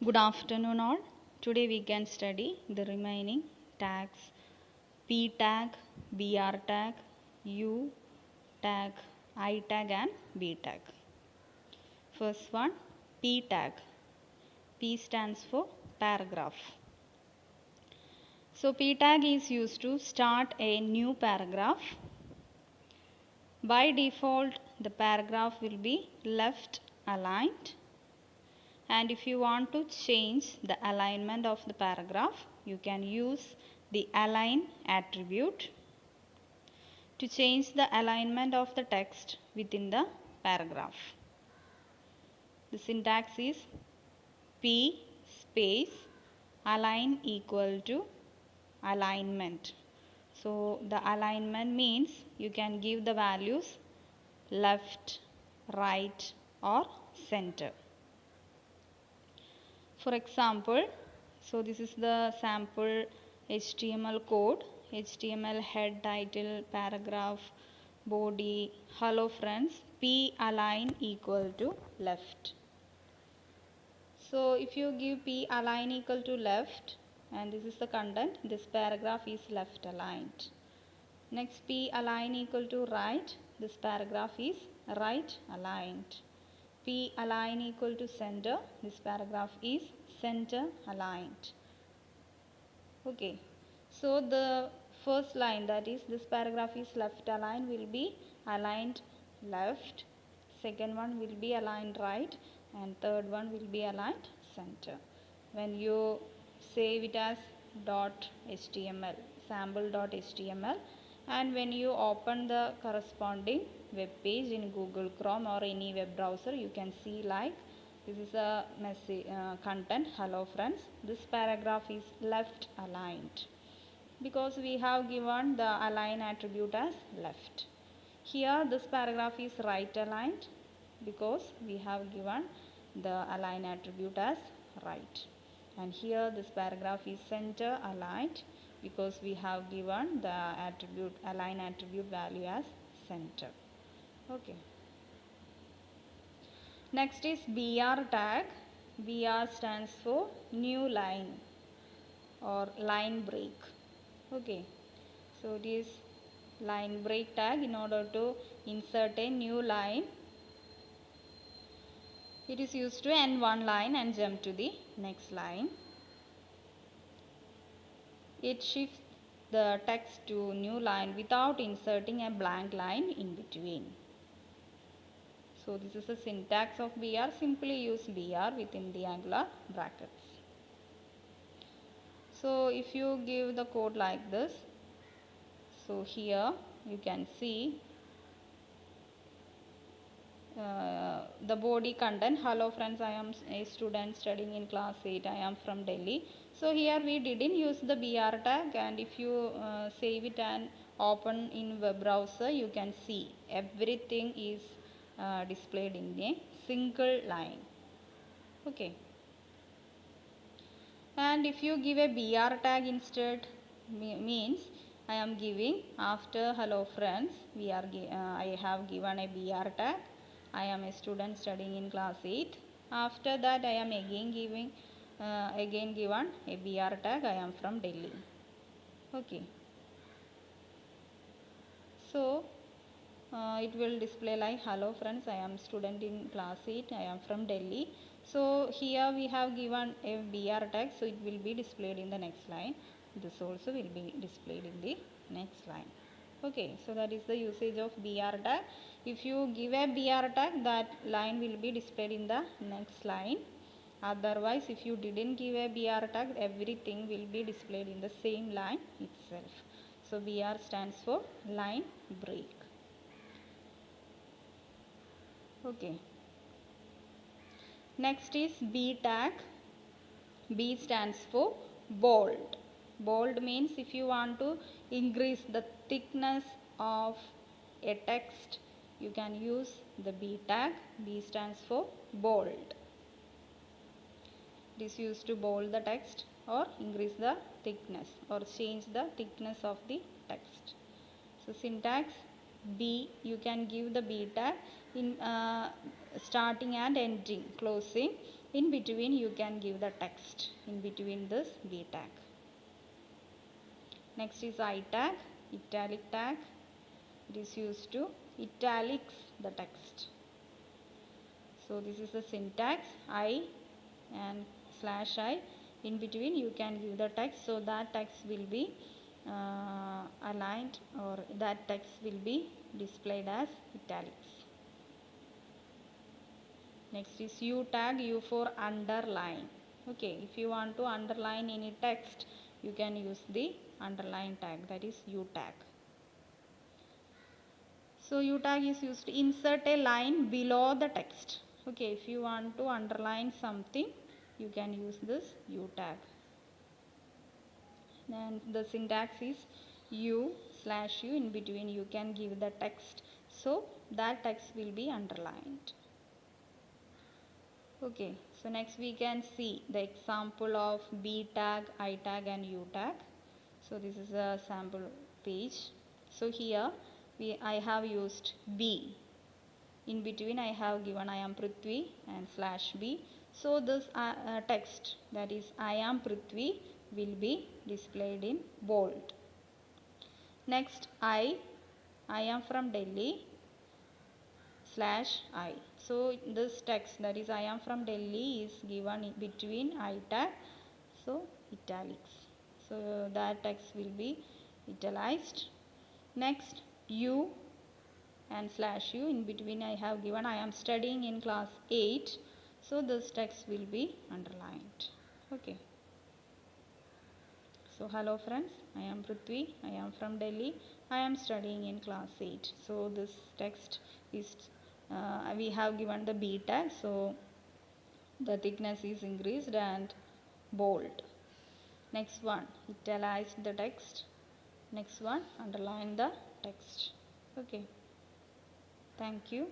Good afternoon all. Today we can study the remaining tags P tag, BR tag, U tag, I tag and B tag. First one, P tag. P stands for paragraph. So P tag is used to start a new paragraph. By default, the paragraph will be left aligned. And if you want to change the alignment of the paragraph, you can use the align attribute to change the alignment of the text within the paragraph. The syntax is P space align equal to alignment. So the alignment means you can give the values left, right or center. For example, so this is the sample HTML code, HTML head, title, paragraph, body, hello friends, P align equal to left. So if you give P align equal to left and this is the content, this paragraph is left aligned. Next P align equal to right, this paragraph is right aligned. P align equal to center, this paragraph is center aligned. Okay, so the first line, that is this paragraph is left aligned, will be aligned left, second one will be aligned right and third one will be aligned center. When you save it as .html, sample.html, and when you open the corresponding web page in Google Chrome or any web browser, you can see like this is a message content, hello friends, this paragraph is left aligned because we have given the align attribute as left. Here this paragraph is right aligned because we have given the align attribute as right, and here this paragraph is center aligned because we have given the attribute align attribute value as center. Okay, next is BR tag. BR stands for new line or line break. Okay, so it is line break tag. In order to insert a new line, it is used to end one line and jump to the next line. It shifts the text to new line without inserting a blank line in between. So this is the syntax of BR. Simply use BR within the angular brackets. So if you give the code like this, so here you can see the body content, hello friends, I am a student studying in class 8, I am from Delhi. So here we didn't use the BR tag, and if you save it and open in web browser, you can see everything is displayed in a single line. Okay, and if you give a BR tag instead, means I am giving after hello friends, I have given a BR tag, I am a student studying in class 8. After that I am again given a BR tag, I am from Delhi. Okay, so it will display like hello friends, I am student in class 8, I am from Delhi. So here we have given a BR tag, so it will be displayed in the next line. This also will be displayed in the next line. Okay, so that is the usage of BR tag. If you give a BR tag, that line will be displayed in the next line. Otherwise, if you didn't give a BR tag, everything will be displayed in the same line itself. So BR stands for line break. Okay, next is B tag. B stands for bold. Bold means if you want to increase the thickness of a text, you can use the B tag. B stands for bold. It is used to bold the text or increase the thickness or change the thickness of the text. So syntax B, you can give the B tag in starting and ending, closing. in between you can give the text in between this B tag. Next is I tag, italic tag. It is used to italics the text. So this is the syntax, I and slash I. In between you can give the text, so that text will be aligned, or that text will be displayed as italics. Next is U tag, U for underline. Okay, if you want to underline any text, you can use the underline tag, that is U tag. So U tag is used to insert a line below the text. Okay, if you want to underline something, you can use this U tag. And the syntax is U slash U, in between you can give the text, so that text will be underlined. Okay, so next we can see the example of B tag, I tag and U tag. So this is a sample page. So here I have used B. In between I have given I am Prithvi and slash B. So this text, that is I am Prithvi, will be displayed in bold. Next I am from Delhi slash I. So this text, that is I am from Delhi, is given in between I tag, so italics. So that text will be italicized. Next U and slash U, in between I have given I am studying in class 8, so this text will be underlined. Okay. So hello friends, I am Prithvi, I am from Delhi, I am studying in class 8. So this text is we have given the B tag, so the thickness is increased and bold. Next one, italicize the text. Next one, underline the text. Okay, thank you.